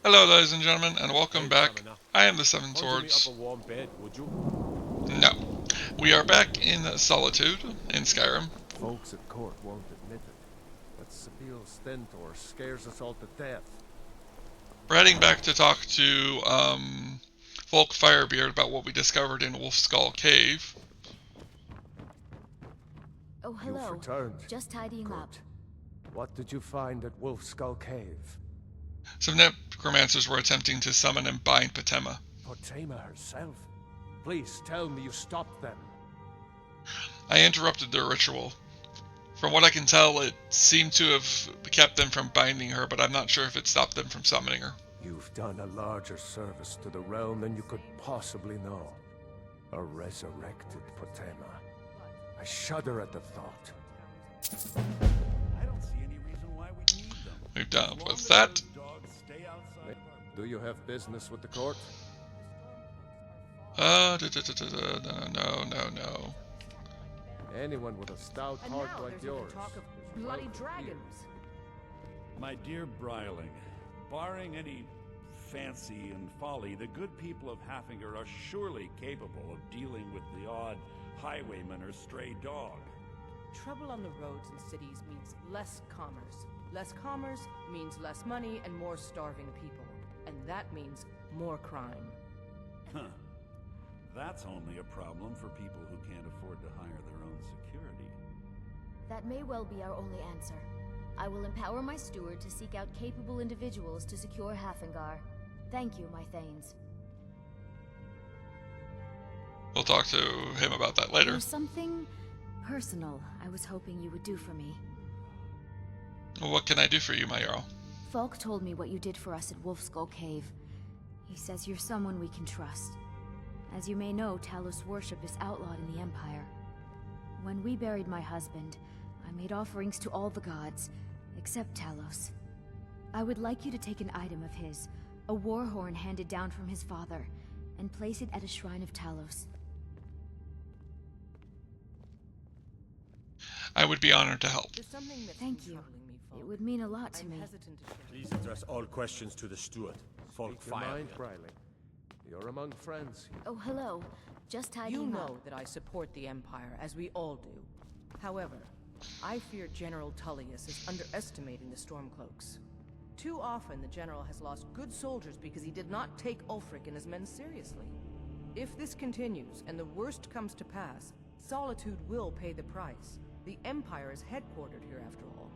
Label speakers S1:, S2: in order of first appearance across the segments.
S1: Hello, ladies and gentlemen, and welcome
S2: Hey,
S1: back.
S2: Summoner.
S1: I am the Seven
S2: Conjure me up
S1: Swords.
S2: a warm bed, would you?
S1: No. We are back in Solitude in Skyrim.
S3: Folks at court won't admit it. That Sibyl Stentor scares us all to death.
S1: We're heading back to talk to Folk Firebeard about what we discovered in Wolf Skull Cave.
S4: Oh, hello.
S3: You've returned.
S4: Just tidying up.
S3: What did you find at Wolf Skull Cave?
S1: Some necromancers were attempting to summon and bind Patema.
S3: Potema herself? Please tell me you stopped them.
S1: I interrupted their ritual. From what I can tell, it seemed to have kept them from binding her, but I'm not sure if it stopped them from summoning her.
S3: You've done a larger service to the realm than you could possibly know. A resurrected Potema. I shudder at the thought.
S5: I don't see any reason why we need them.
S1: We've done with that.
S5: Dogs stay outside of our...
S3: Do you have business with the court?
S1: No.
S3: Anyone with a stout
S6: And
S3: heart
S6: now
S3: like
S6: there's
S3: yours.
S6: even talk of
S3: is
S6: bloody
S3: welcome
S6: dragons.
S5: My dear Bryling, barring any fancy and folly, the good people of Haffinger are surely capable of dealing with the odd highwayman or stray dog.
S6: Trouble on the roads and cities means less commerce. Less commerce means less money and more starving people. And that means more crime.
S5: Huh. That's only a problem for people who can't afford to hire their own security.
S4: That may well be our only answer. I will empower my steward to seek out capable individuals to secure Haffingar. Thank you, my Thanes.
S1: We'll talk to him about that later.
S4: There's something personal I was hoping you would do for me.
S1: What can I do for you, my Jarl?
S4: Falk told me what you did for us at Wolfskull Cave. He says you're someone we can trust. As you may know, Talos worship is outlawed in the Empire. When we buried my husband, I made offerings to all the gods, except Talos. I would like you to take an item of his, a war horn handed down from his father, and place it at a shrine of Talos.
S1: I would be honored to help.
S6: There's something that's
S4: Thank
S6: been
S4: you.
S6: troubling me, Falk.
S4: It would mean a lot to
S6: I'm
S4: me.
S6: hesitant to share.
S2: Please address all questions to the steward. Folk
S3: Keep your mind,
S2: Firebeard.
S3: Briley. You're among friends here.
S4: Oh, hello. Just
S6: You
S4: tidying
S6: know
S4: up.
S6: that I support the Empire, as we all do. However, I fear General Tullius is underestimating the Stormcloaks. Too often, the General has lost good soldiers because he did not take Ulfric and his men seriously. If this continues, and the worst comes to pass, Solitude will pay the price. The Empire is headquartered here, after all.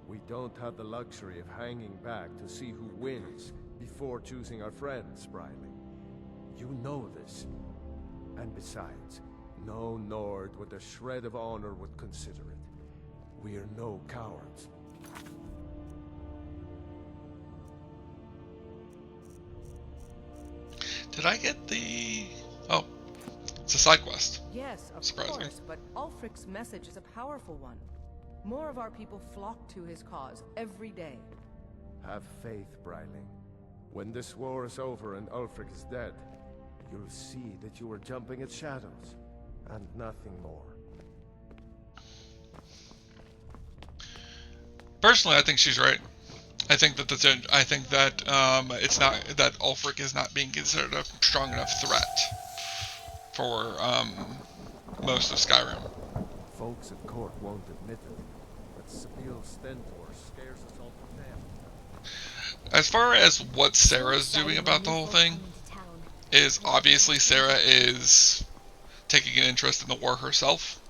S3: We don't have the luxury of hanging back to see who wins before choosing our friends, Briley. You know this. And besides, no Nord with a shred of honor would consider it. We are no cowards.
S1: Did I get the... Oh, it's a side quest.
S6: Yes, of
S1: Surprising.
S6: course, but Ulfric's message is a powerful one. More of our people flock to his cause every day.
S3: Have faith, Briley. When this war is over and Ulfric is dead, you'll see that you were jumping at shadows, and nothing more.
S1: Personally, I think she's right. I think that it's not that Ulfric is not being considered a strong enough threat for most of Skyrim.
S3: Folks at court won't admit it, but Sibyl Stentor scares us all to death.
S1: As far as what Sarah's doing about the whole thing, is obviously Sarah is taking an interest in the war herself,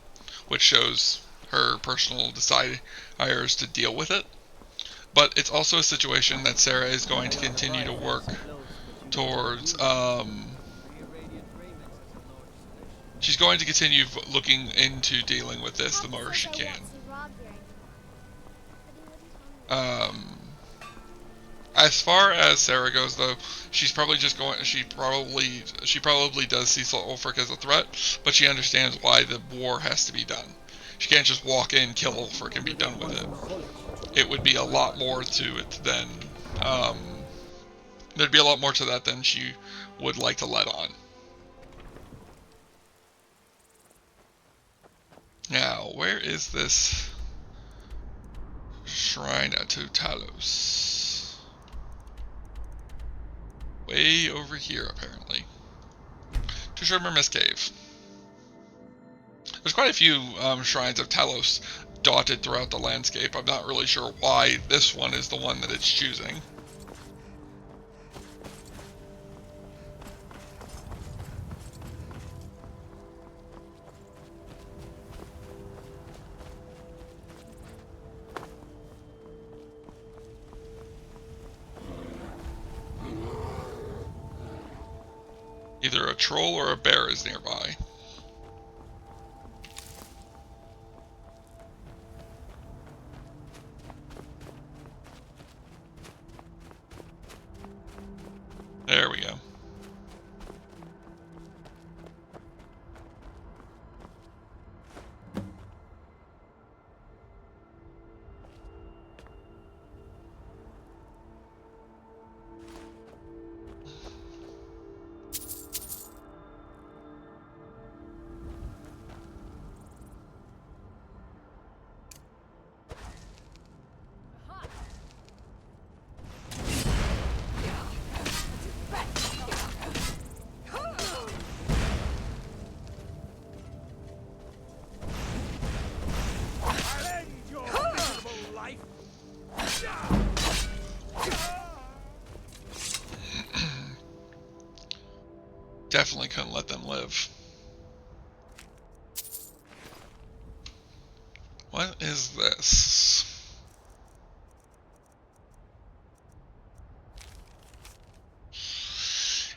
S1: which shows her personal desires to deal with it. But it's also a situation that Sarah is going to continue to work towards, she's going to continue looking into dealing with this the more she can. As far as Sarah goes, though, she's probably just going. She probably does see Ulfric as a threat, but she understands why the war has to be done. She can't just walk in, kill Ulfric, and be done with it. It would be a lot more to it than there'd be a lot more to that than she would like to let on. Now, where is this shrine to Talos? Way over here, apparently. To Sugar Cave. There's quite a few shrines of Talos dotted throughout the landscape. I'm not really sure why this one is the one that it's choosing. Either a troll or a bear is nearby. There we go. Definitely couldn't let them live. What is this?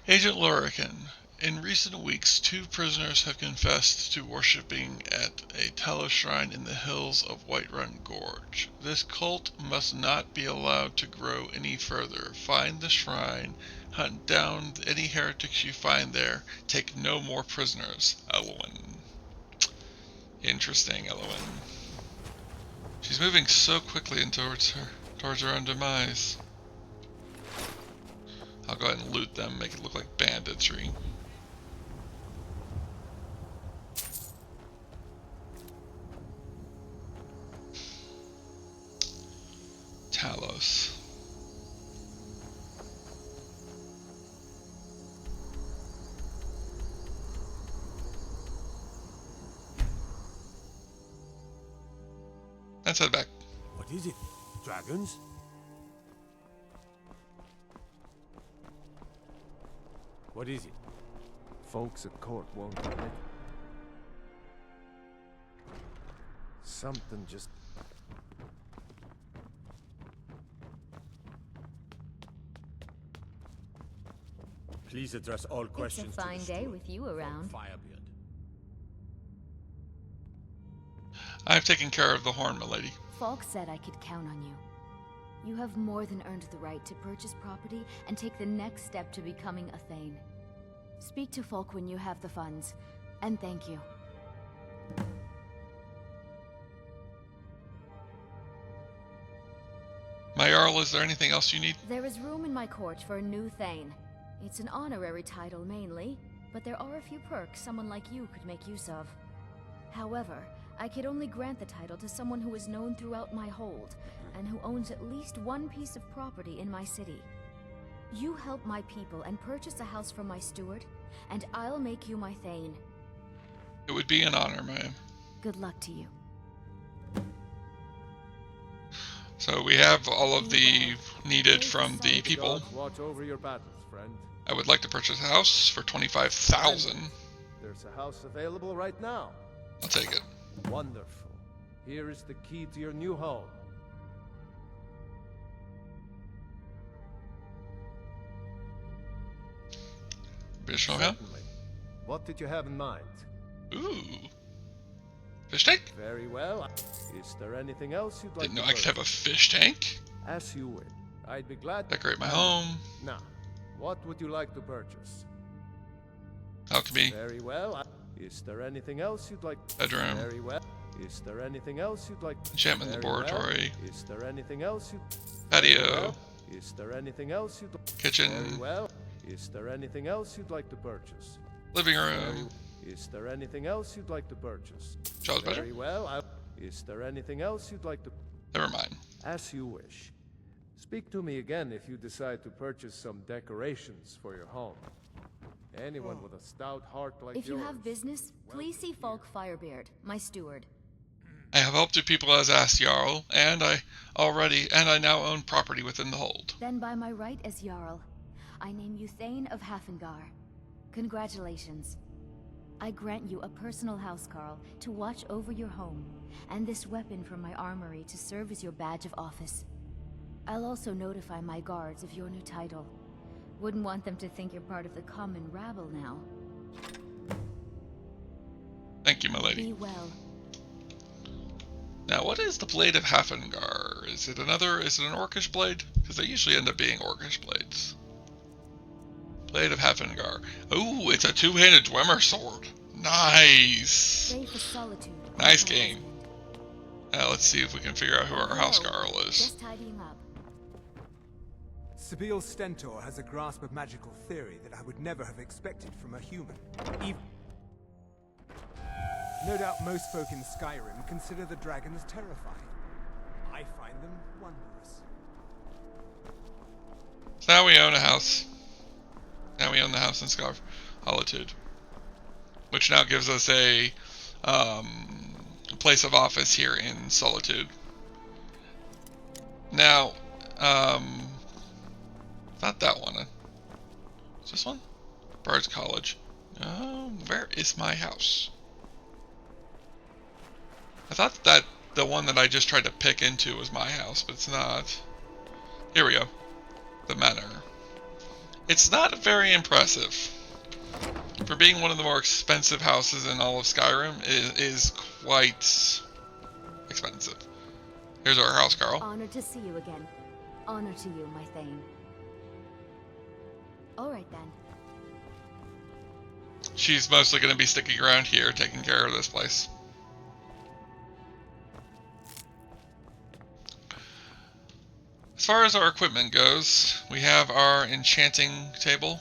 S1: Agent Lorican. In recent weeks, 2 prisoners have confessed to worshipping at a Talos shrine in the hills of Whiterun Gorge. This cult must not be allowed to grow any further. Find the shrine, hunt down any heretics you find there, take no more prisoners. Elwyn. Interesting, Elwyn. She's moving so quickly towards her own demise. I'll go ahead and loot them, make it look like banditry. Talos. Let's head back.
S2: What is it? Dragons? What is it?
S3: Folks at court won't admit it. Something just...
S2: Please address all questions
S4: It's
S2: to
S4: a
S2: the
S4: fine day
S2: steward.
S4: with you around.
S2: Firebeard.
S1: I've taken care of the horn, milady.
S4: Falk said I could count on you. You have more than earned the right to purchase property and take the next step to becoming a Thane. Speak to Falk when you have the funds, and thank you.
S1: My Jarl, is there anything else you need?
S4: There is room in my court for a new Thane. It's an honorary title mainly, but there are a few perks someone like you could make use of. However, I could only grant the title to someone who is known throughout my hold, and who owns at least one piece of property in my city. You help my people and purchase a house from my steward, and I'll make you my Thane.
S1: It would be an honor, ma'am.
S4: Good luck to you.
S1: So we have all of the needed from the people.
S3: Dogs watch over your battles, friend.
S1: I would like to purchase a house for 25,000.
S3: There's a house available right now.
S1: I'll take it.
S3: Wonderful. Here is the key to your new home.
S1: Additional help?
S3: Certainly. What did you have in mind?
S1: Ooh. Fish tank?
S3: Very well. Is there anything else you'd like
S1: Didn't know
S3: to
S1: I could have a fish tank.
S3: As you wish. I'd be glad to...
S1: Decorate my home.
S3: Now, what would you like to purchase?
S1: Alchemy.
S3: Very well. Is there anything else you'd like...
S1: Bedroom.
S3: Very well. Is there anything else you'd like...
S1: Enchantment
S3: Very
S1: laboratory.
S3: Well. Is there anything else you...
S1: Patio.
S3: Very well. Is there anything else you'd...
S1: Kitchen.
S3: Very well. Is there anything else you'd like to purchase?
S1: Living
S3: Very...
S1: room.
S3: Is there anything else you'd like to purchase?
S1: Child's
S3: Very
S1: bedroom.
S3: well. Is there anything else you'd like to...
S1: Never mind.
S3: As you wish. Speak to me again if you decide to purchase some decorations for your home. Anyone with a stout heart like yours.
S4: If you have business, please see Falk Firebeard, my steward.
S1: I have helped your people as asked, Jarl, and I now own property within the hold.
S4: Then by my right as Jarl, I name you Thane of Hafengar. Congratulations. I grant you a personal housecarl to watch over your home, and this weapon from my armory to serve as your badge of office. I'll also notify my guards of your new title. Wouldn't want them to think you're part of the common rabble now.
S1: Thank you, my lady.
S4: Be well.
S1: Now, what is the Blade of Hafengar? Is it an Orcish blade? Because they usually end up being Orcish blades. Blade of Hafengar. Ooh, it's a two-handed Dwemer sword. Nice.
S4: Pray for solitude.
S1: Nice game. Now, let's see if we can figure out who our housecarl is.
S4: Just tidying up.
S7: Sibyl Stentor has a grasp of magical theory that I would never have expected from a human. No doubt most folk in Skyrim consider the dragons terrifying. I find them wondrous.
S1: So now we own a house. Now we own the house in Solitude, which now gives us a place of office here in Solitude. Now, not that one. Is this one? Bard's College. Where is my house? I thought that the one that I just tried to pick into was my house, but it's not. Here we go. The Manor. It's not very impressive. For being one of the more expensive houses in all of Skyrim, it is quite expensive. Here's our housecarl.
S4: Honored to see you again. Honor to you, my Thane. Alright then.
S1: She's mostly going to be sticking around here, taking care of this place. As far as our equipment goes, we have our enchanting table.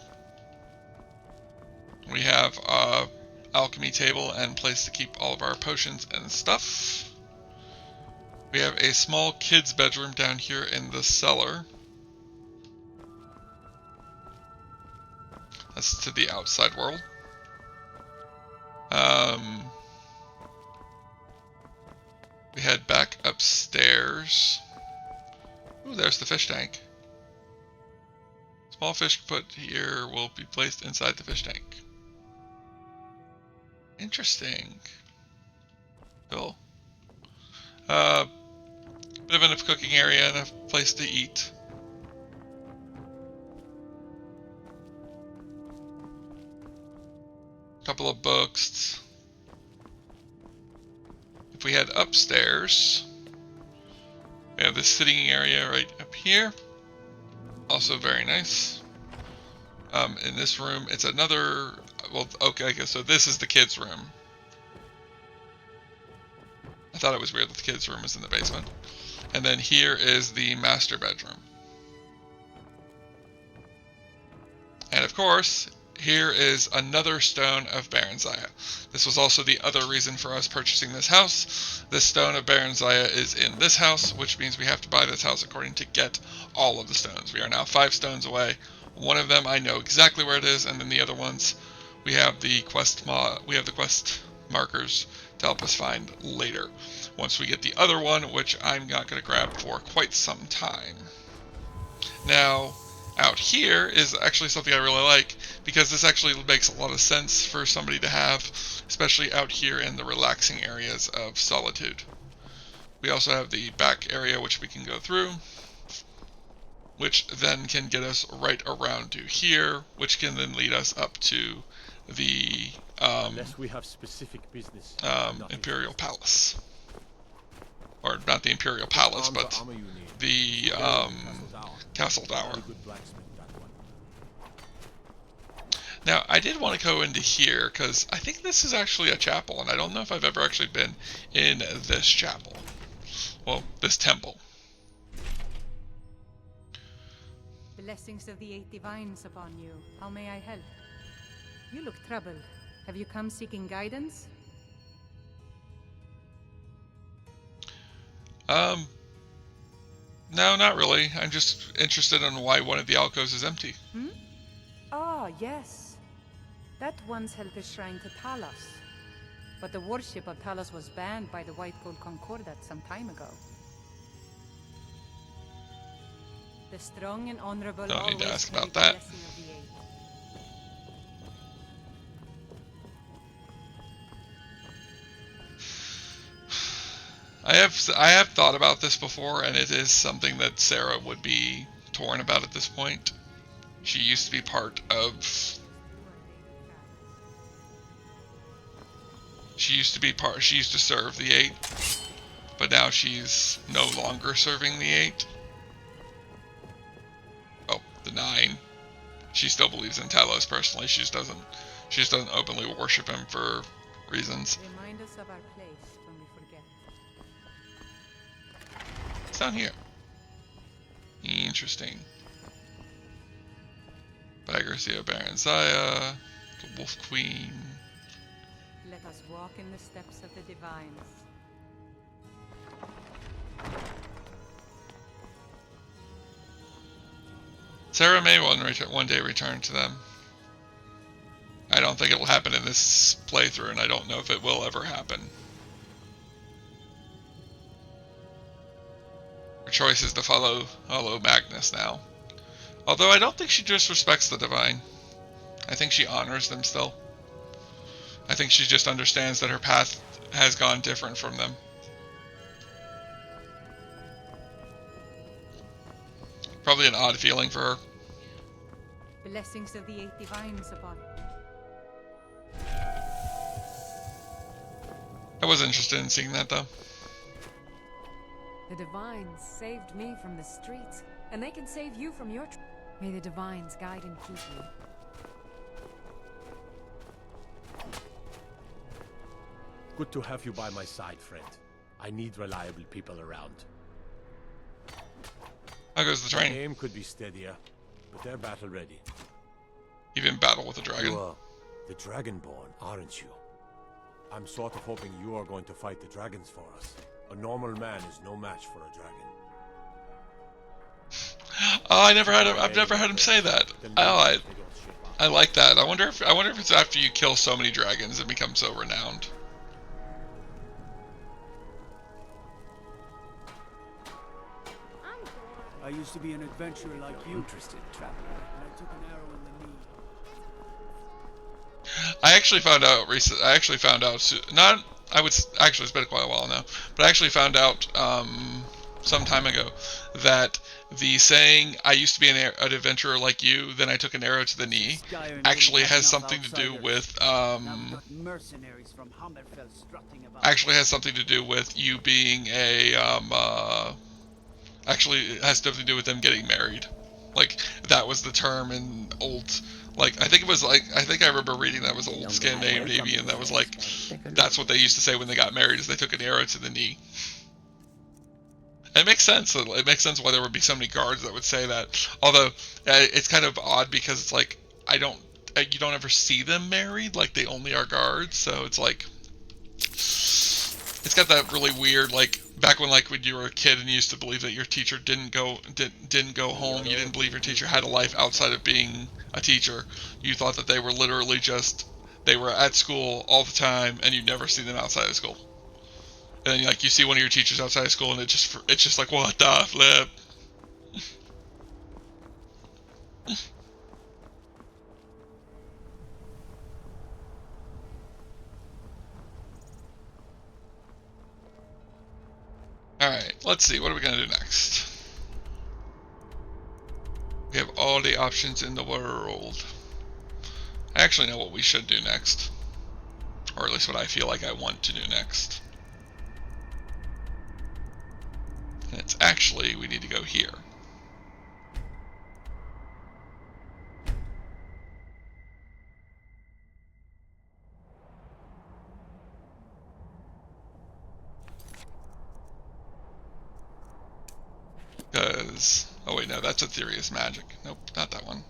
S1: We have a alchemy table and place to keep all of our potions and stuff. We have a small kid's bedroom down here in the cellar. That's to the outside world. We head back upstairs. Ooh, there's the fish tank. Small fish put here will be placed inside the fish tank. Interesting. Cool. Bit of enough cooking area and a place to eat. Couple of books. If we head upstairs, we have this sitting area right up here. Also very nice. In this room, it's another. Well, okay, so this is the kids' room. I thought it was weird that the kids' room is in the basement. And then here is the master bedroom. And of course, here is another stone of Baranziah. This was also the other reason for us purchasing this house. This stone of Baranziah is in this house, which means we have to buy this house according to get all of the stones. We are now 5 stones away. One of them I know exactly where it is, and then the other ones we have the quest markers to help us find later. Once we get the other one, which I'm not going to grab for quite some time. Now, out here is actually something I really like, because this actually makes a lot of sense for somebody to have, especially out here in the relaxing areas of Solitude. We also have the back area which we can go through, which then can get us right around to here, which can then lead us up to the
S2: Unless we have specific business.
S1: Imperial Palace. Or not the Imperial Palace, but the Castle Tower. Now, I did want to go into here, because I think this is actually a chapel, and I don't know if I've ever actually been in this chapel. Well, this temple.
S8: Blessings of the 8 divines upon you. How may I help? You look troubled. Have you come seeking guidance?
S1: No, not really. I'm just interested in why one of the alcoves is empty.
S8: Ah, yes. That once held the shrine to Talos. But the worship of Talos was banned by the White Gold Concordat some time ago. The strong and honorable
S1: Don't need to
S8: always
S1: ask
S8: carry
S1: about
S8: the
S1: that.
S8: blessing of the Eight.
S1: I have thought about this before, and it is something that Sarah would be torn about at this point. She used to be part of. She used to serve the Eight, but now she's no longer serving the Eight. Oh, the Nine. She still believes in Talos personally. She just doesn't openly worship him for reasons.
S8: Remind us of our place when we forget.
S1: It's down here. Interesting. Biography of Baron Zaya, the Wolf Queen.
S8: Let us walk in the steps of the divines.
S1: Sarah may one day return to them. I don't think it will happen in this playthrough, and I don't know if it will ever happen. Her choice is to follow Magnus now. Although I don't think she disrespects the Divine. I think she honors them still. I think she just understands that her path has gone different from them. Probably an odd feeling for her.
S8: Blessings of the Eight Divines upon.
S1: I was interested in seeing that though.
S9: The Divines saved me from the streets, and they can save you from your... May the Divines guide and keep you.
S2: Good to have you by my side, friend. I need reliable people around.
S1: How goes the train?
S2: Aim could be steadier, but they're battle ready.
S1: You've been battle with the dragon.
S2: You are the Dragonborn, aren't you? I'm sort of hoping you are going to fight the dragons for us. A normal man is no match for a dragon.
S1: Oh, I've never had him say that. Oh, I like that. I wonder if it's after you kill so many dragons and become so renowned.
S10: I used to be an adventurer like you. Interested traveler. And I took an arrow in the knee.
S1: I actually found out recently. Not. I would actually. It's been quite a while now, but I actually found out some time ago that the saying "I used to be an adventurer like you, then I took an arrow to the knee" actually has something to do with
S10: mercenaries from Hammerfell strutting about.
S1: actually has something to do with you being a actually it has something to do with them getting married. Like that was the term in old. Like I think I remember reading that was old Scandinavian. That was like that's what they used to say when they got married is they took an arrow to the knee. It makes sense. It makes sense why there would be so many guards that would say that. Although it's kind of odd because it's like you don't ever see them married. Like they only are guards. So it's like it's got that really weird like back when you were a kid and you used to believe that your teacher didn't go home. You didn't believe your teacher had a life outside of being a teacher. You thought that they were literally they were at school all the time and you never see them outside of school. And then you see one of your teachers outside of school and it's just like what the flip. Alright, let's see, what are we gonna do next? We have all the options in the world. I actually know what we should do next. Or at least what I feel like I want to do next. And it's actually, we need to go here. Because, oh wait, no, that's a Theory of Magic. Nope, not that one.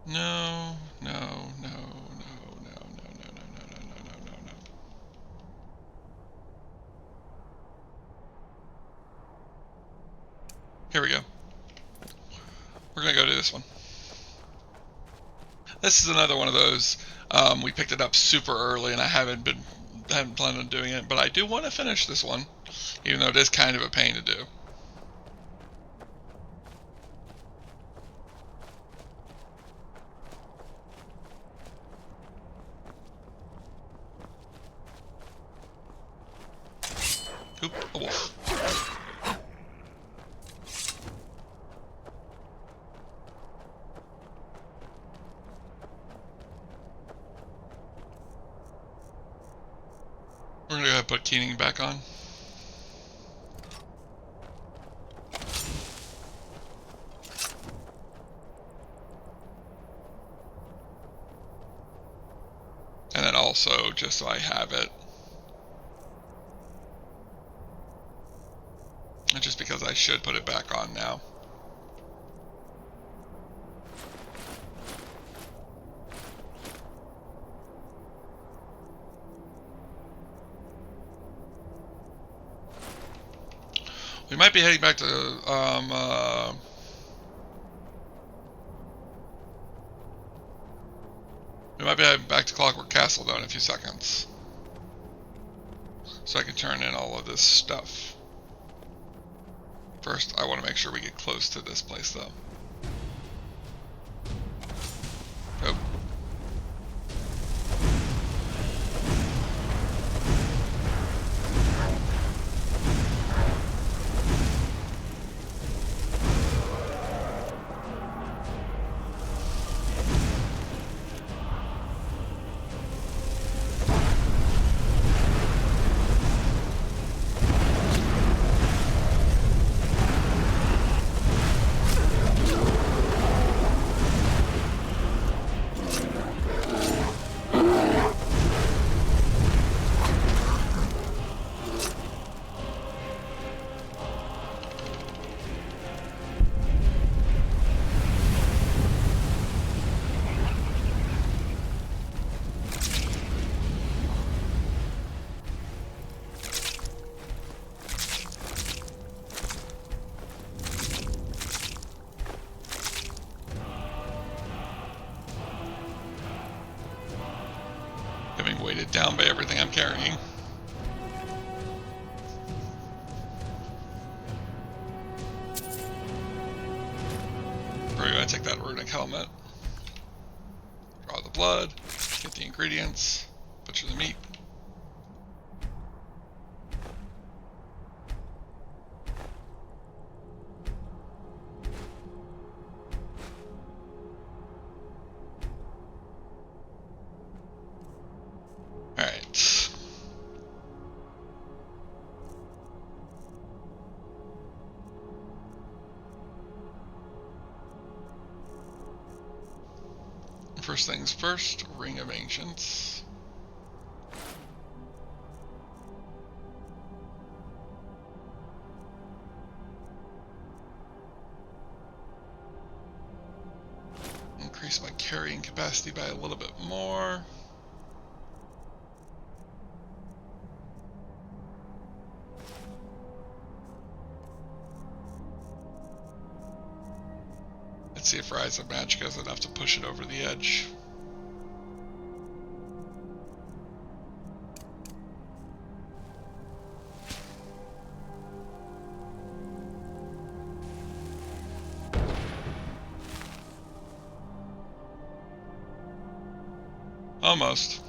S1: No, no, no, no, no, no, no, no, no, no, no, no, Here we go. We're gonna go do this one. This is another one of those. We picked it up super early, and I haven't planned on doing it, but I do want to finish this one, even though it is kind of a pain to do. Oop, a wolf. We're gonna go ahead and put keening back on. And then also, just so I have it, just because I should put it back on now. We might be heading back to, we might be heading back to Clockwork Castle though in a few seconds. So I can turn in all of this stuff. First, I want to make sure we get close to this place though. Oh. Getting weighted down by everything I'm carrying. We're gonna take that runic helmet, draw the blood, get the ingredients, butcher the meat. Alright. First things first, Ring of Ancients. Increase my carrying capacity by a little bit more. Let's see if Rise of Magic has enough to push it over the edge. Almost.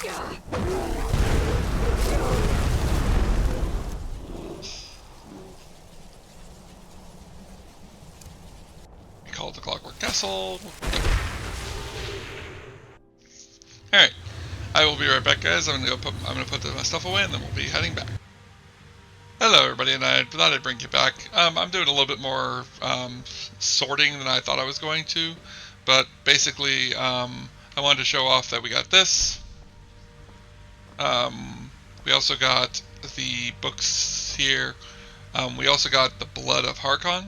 S1: We call it the Clockwork Castle. Alright. I will be right back, guys. I'm gonna put my stuff away and then we'll be heading back. Hello everybody, and I thought I'd bring you back. I'm doing a little bit more sorting than I thought I was going to, but basically I wanted to show off that we got this. We also got the books here. We also got the Blood of Harkon.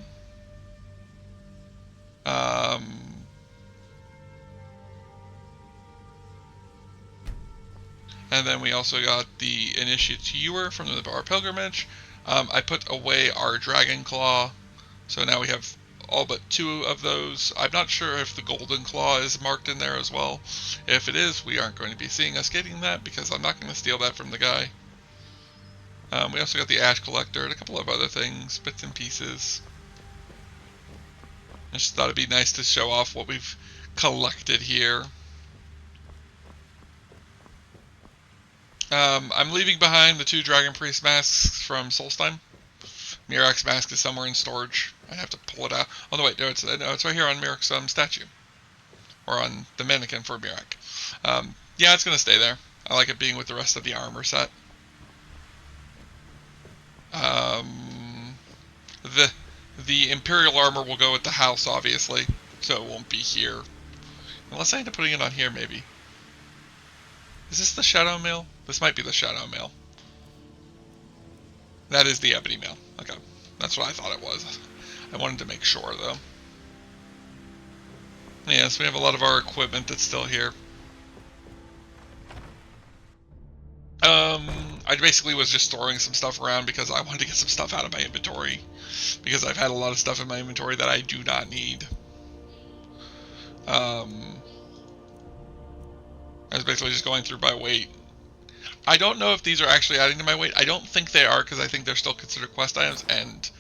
S1: And then we also got the Initiate Ewer from the Bar Pilgrimage. I put away our Dragon Claw, so now we have all but 2 of those. I'm not sure if the Golden Claw is marked in there as well. If it is, we aren't going to be seeing us getting that because I'm not going to steal that from the guy. We also got the Ash Collector and a couple of other things, bits and pieces. I just thought it'd be nice to show off what we've collected here. I'm leaving behind the 2 Dragon Priest masks from Solstheim. Mirak's mask is somewhere in storage. I have to pull it out. Oh no, wait, no, it's right here on Mirak's statue, or on the mannequin for Mirak. Yeah, it's gonna stay there. I like it being with the rest of the armor set. The Imperial armor will go with the house, obviously, so it won't be here. Unless I end up putting it on here, maybe. Is this the Shadow Mail? This might be the Shadow Mail. That is the Ebony Mail. Okay. That's what I thought it was. I wanted to make sure, though. Yes, we have a lot of our equipment that's still here. I basically was just storing some stuff around because I wanted to get some stuff out of my inventory. Because I've had a lot of stuff in my inventory that I do not need. I was basically just going through by weight. I don't know if these are actually adding to my weight. I don't think they are, because I think they're still considered quest items, and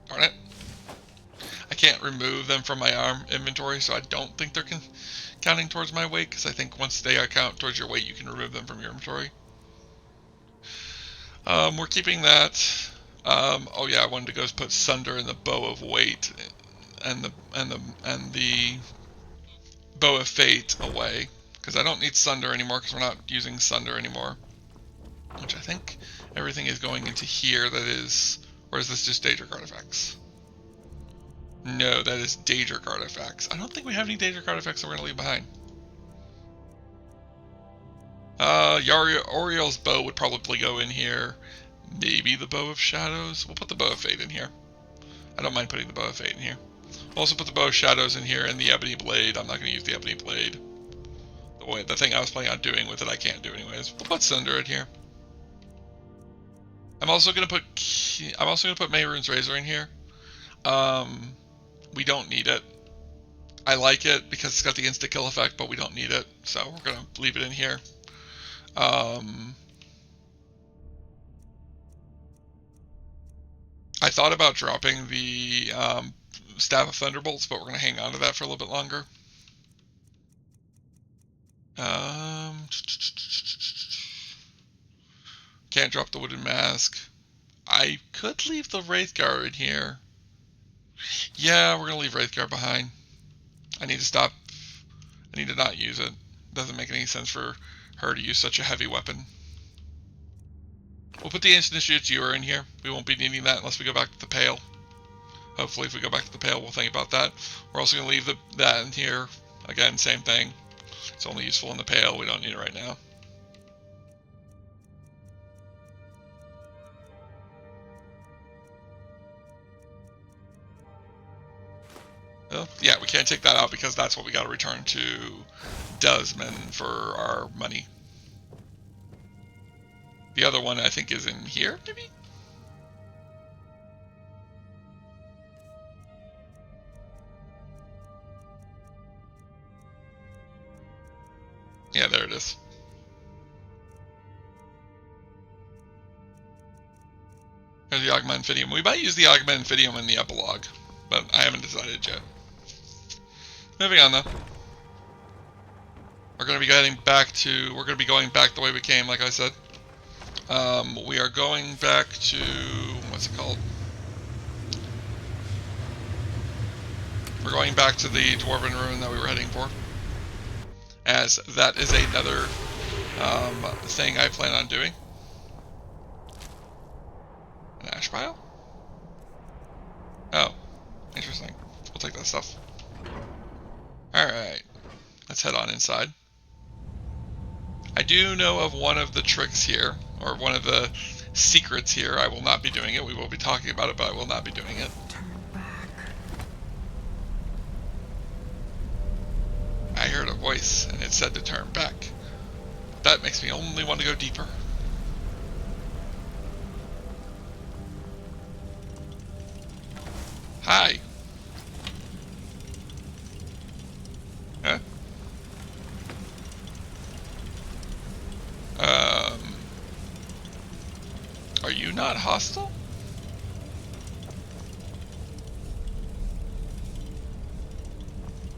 S1: darn it, I can't remove them from my arm inventory, so I don't think they're counting towards my weight, because I think once they count towards your weight, you can remove them from your inventory. We're keeping that. Oh yeah, I wanted to go put Sunder in the Bow of Weight, and the Bow of Fate away. Because I don't need Sunder anymore, because we're not using Sunder anymore. Which I think everything is going into here, that is... Or is this just Daedric artifacts? No, that is Daedric artifacts. I don't think we have any Daedric artifacts that we're going to leave behind. Oriel's bow would probably go in here. Maybe the Bow of Shadows. We'll put the Bow of Fate in here. I don't mind putting the Bow of Fate in here. We'll also put the Bow of Shadows in here and the Ebony Blade. I'm not going to use the Ebony Blade. The thing I was planning on doing with it, I can't do anyways. We'll put Sunder in here. I'm also gonna put Mehrunes Razor in here. We don't need it. I like it because it's got the insta kill effect, but we don't need it, so we're gonna leave it in here. I thought about dropping the Staff of Thunderbolts, but we're gonna hang on to that for a little bit longer. Can't drop the Wooden Mask. I could leave the Wraithgar in here. Yeah, we're gonna leave Wraithgar behind. I need to stop. I need to not use it. Doesn't make any sense for her to use such a heavy weapon. We'll put the Initiate Ewer in here. We won't be needing that unless we go back to the Pale. Hopefully if we go back to the Pale, we'll think about that. We're also gonna leave that in here. Again, same thing. It's only useful in the Pale. We don't need it right now. Well, yeah, we can't take that out because that's what we got to return to Dusman for our money. The other one I think is in here, maybe? Yeah, there it is. There's the Augment Infidium. We might use the Augment Infidium in the epilogue, but I haven't decided yet. Moving on, though. We're going to be getting back to... We're going to be going back the way we came, like I said. We are going back to... What's it called? We're going back to the Dwarven Ruin that we were heading for. As that is another thing I plan on doing. An ash pile? Oh, interesting. We'll take that stuff. Alright, let's head on inside. I do know of one of the tricks here, or one of the secrets here. I will not be doing it. We will be talking about it, but I will not be doing it.
S6: Turn back.
S1: I heard a voice, and it said to turn back. That makes me only want to go deeper. Hi. Huh? Are you not hostile?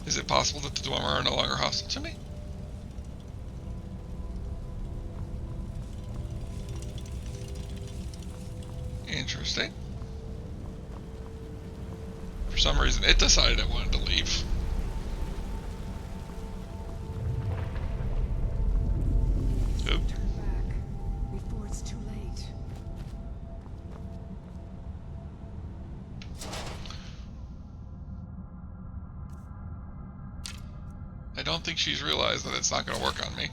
S1: Is it possible that the Dwemer are no longer hostile to me? Interesting. For some reason, it decided it wanted to leave. Oop.
S9: Turn back before it's too late.
S1: I don't think she's realized that it's not going to work on me.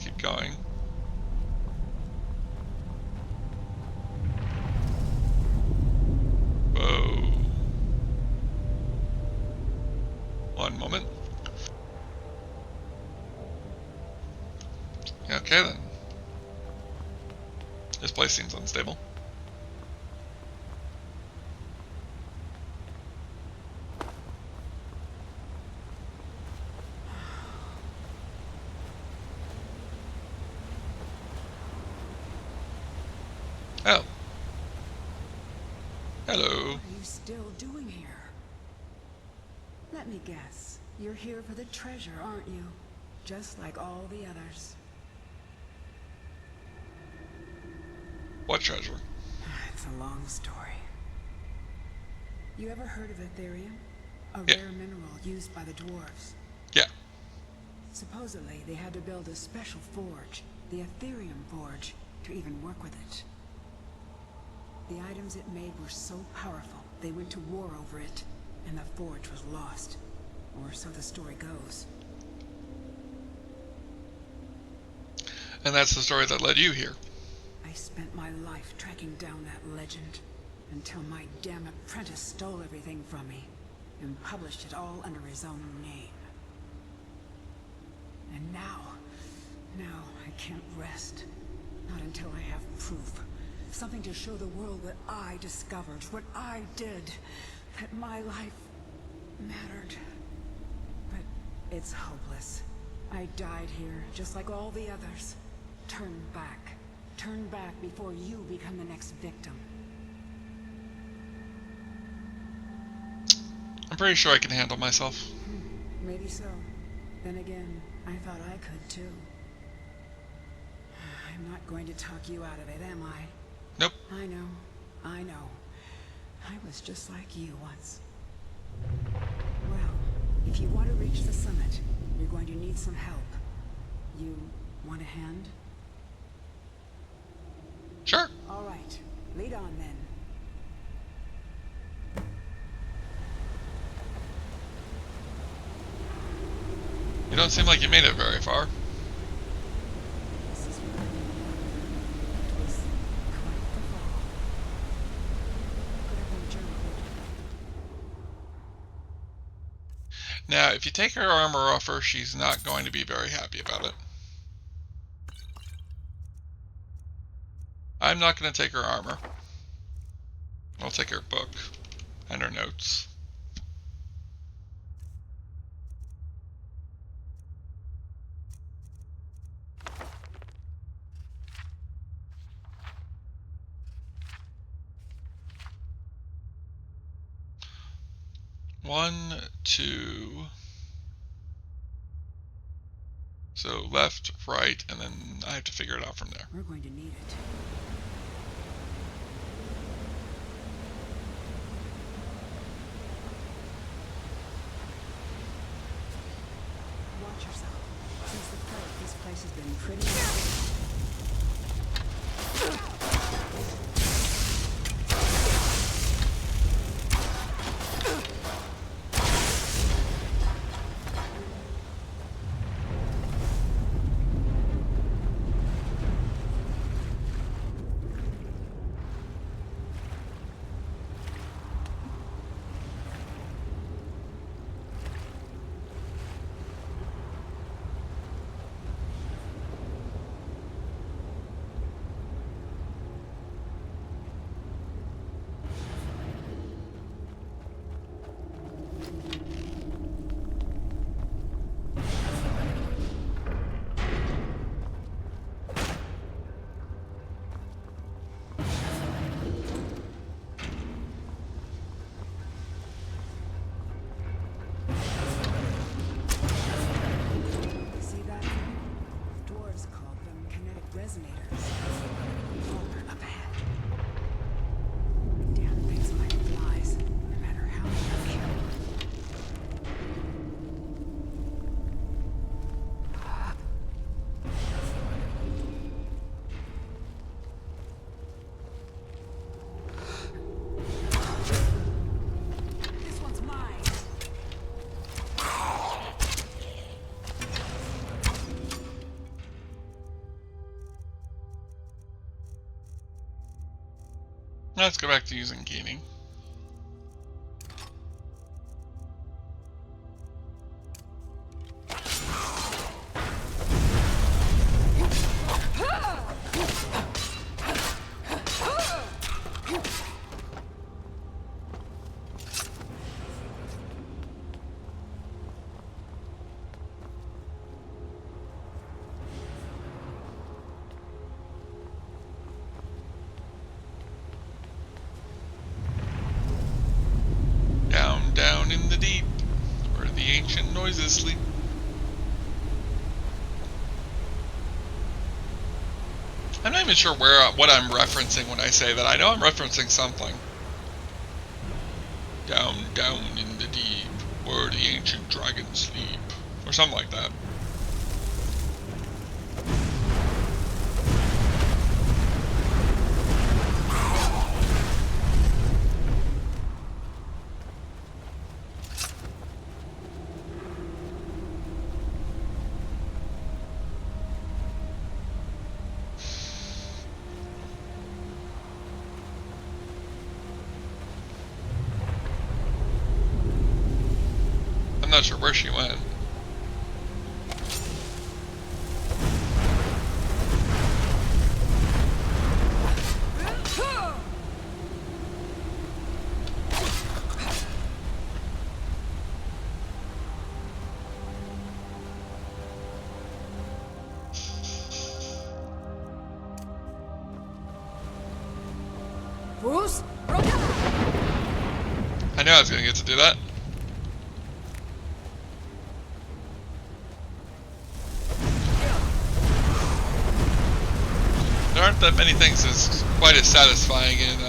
S1: Keep going. Whoa. One moment. Okay then. This place seems unstable. Oh. Hello.
S11: What are you still doing here? Let me guess. You're here for the treasure, aren't you? Just like all the others.
S1: What treasure?
S11: It's a long story. You ever heard of Ethereum? A
S1: Yeah.
S11: rare mineral used by the dwarves.
S1: Yeah.
S11: Supposedly, they had to build a special forge, the Ethereum Forge, to even work with it. The items it made were so powerful, they went to war over it, and the forge was lost. Or so the story goes.
S1: And that's the story that led you here.
S11: I spent my life tracking down that legend, until my damn apprentice stole everything from me, and published it all under his own name. And now I can't rest. Not until I have proof. Something to show the world what I discovered, what I did, that my life mattered. But it's hopeless. I died here, just like all the others. Turn back. Turn back before you become the next victim.
S1: I'm pretty sure I can handle myself.
S11: Maybe so. Then again, I thought I could too. I'm not going to talk you out of it, am I?
S1: Nope.
S11: I know. I was just like you once. Well, if you want to reach the summit, you're going to need some help. You want a hand?
S1: Sure.
S11: All right. Lead on then.
S1: You don't seem like you made it very far.
S11: This is where it was quite the fall. Could have been journaled.
S1: Now, if you take her armor off her, she's not going to be very happy about it. I'm not going to take her armor. I'll take her book and her notes. One, two, So left, right, and then I have to figure it out from there.
S11: We're going to need it. Watch yourself. Since the plague, this place has been pretty...
S1: Let's go back to using keening. Down in the deep, where the ancient noises sleep. I'm not even sure what I'm referencing when I say that. I know I'm referencing something. Down in the deep, where the ancient dragons sleep, or something like that. I'm not sure where she went.
S11: Bruce?
S1: I knew I was gonna get to do that. There aren't that many things that's quite as satisfying in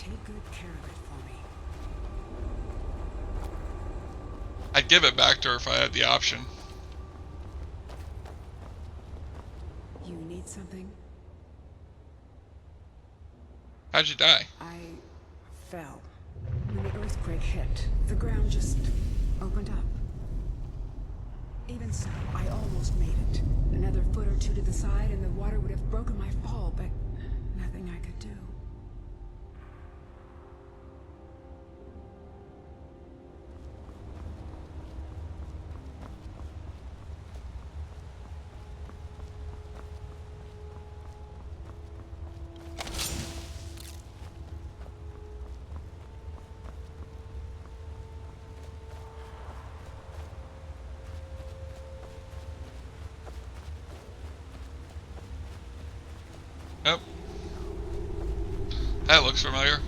S11: Take good care of it for me.
S1: I'd give it back to her if I had the option.
S11: You need something?
S1: How'd you die?
S11: I fell. When the earthquake hit, the ground just opened up. Even so, I almost made it. Another foot or two to the side and the water would have broken my fall, but nothing I could do.
S1: Yep. That looks familiar.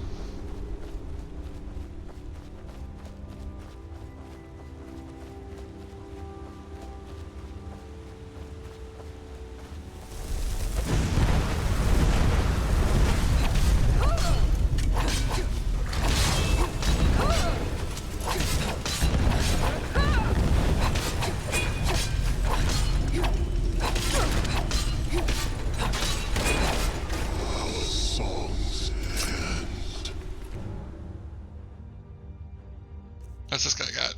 S1: What's this guy got?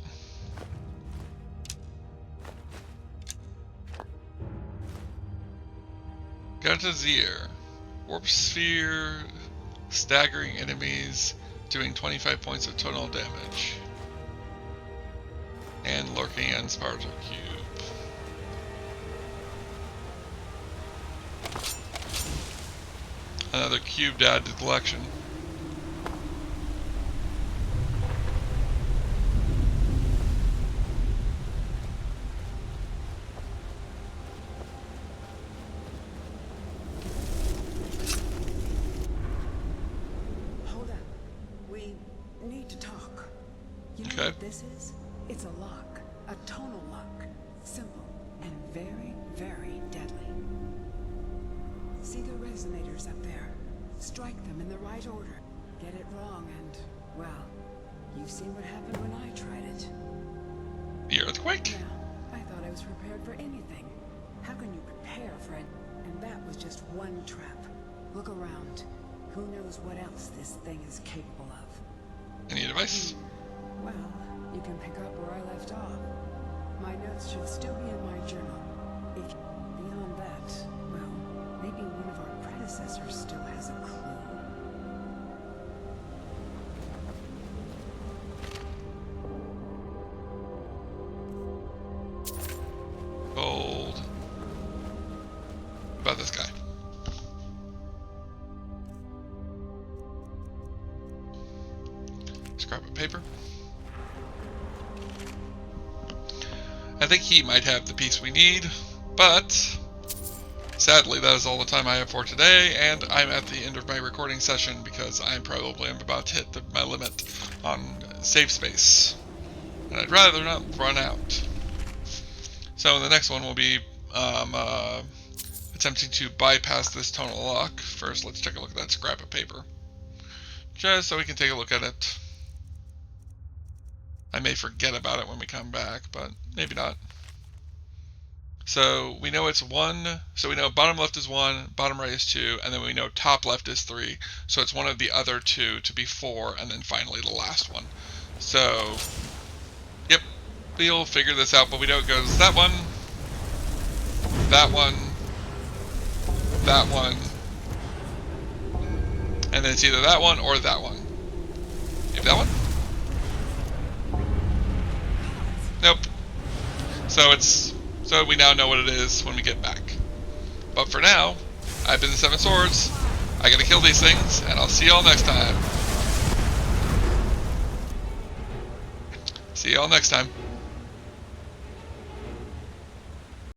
S1: Gun to Zier. Warp Sphere, staggering enemies, doing 25 points of total damage. And lurking on Sparta Cube. Another cube to add to the collection.
S11: What this is? It's a lock. A tonal lock. Simple and very, very deadly. See the resonators up there? Strike them in the right order. Get it wrong and, well, you've seen what happened when I tried it.
S1: The earthquake?
S11: Yeah, I thought I was prepared for anything. How can you prepare for it? And that was just one trap. Look around. Who knows what else this thing is capable of?
S1: Any advice?
S11: Well, you can pick up where I left off. My notes should still be in my journal. If beyond that, well, maybe one of our predecessors still has a clue.
S1: Gold. About this guy. Scrap of paper. I think he might have the piece we need, but sadly that is all the time I have for today, and I'm at the end of my recording session because I probably am about to hit my limit on save space, and I'd rather not run out. So the next one will be attempting to bypass this tonal lock. First, let's take a look at that scrap of paper, just so we can take a look at it. I may forget about it when we come back, but maybe not. So we know it's 1, so we know bottom left is 1, bottom right is 2, and then we know top left is 3, so it's one of the other 2 to be 4, and then finally the last one. So, yep, we'll figure this out, but we know it goes that one, that one, that one, and then it's either that one or that one. Maybe that one? Nope. So we now know what it is when we get back. But for now, I've been the Seven Swords. I gotta kill these things, and I'll see y'all next time. See y'all next time.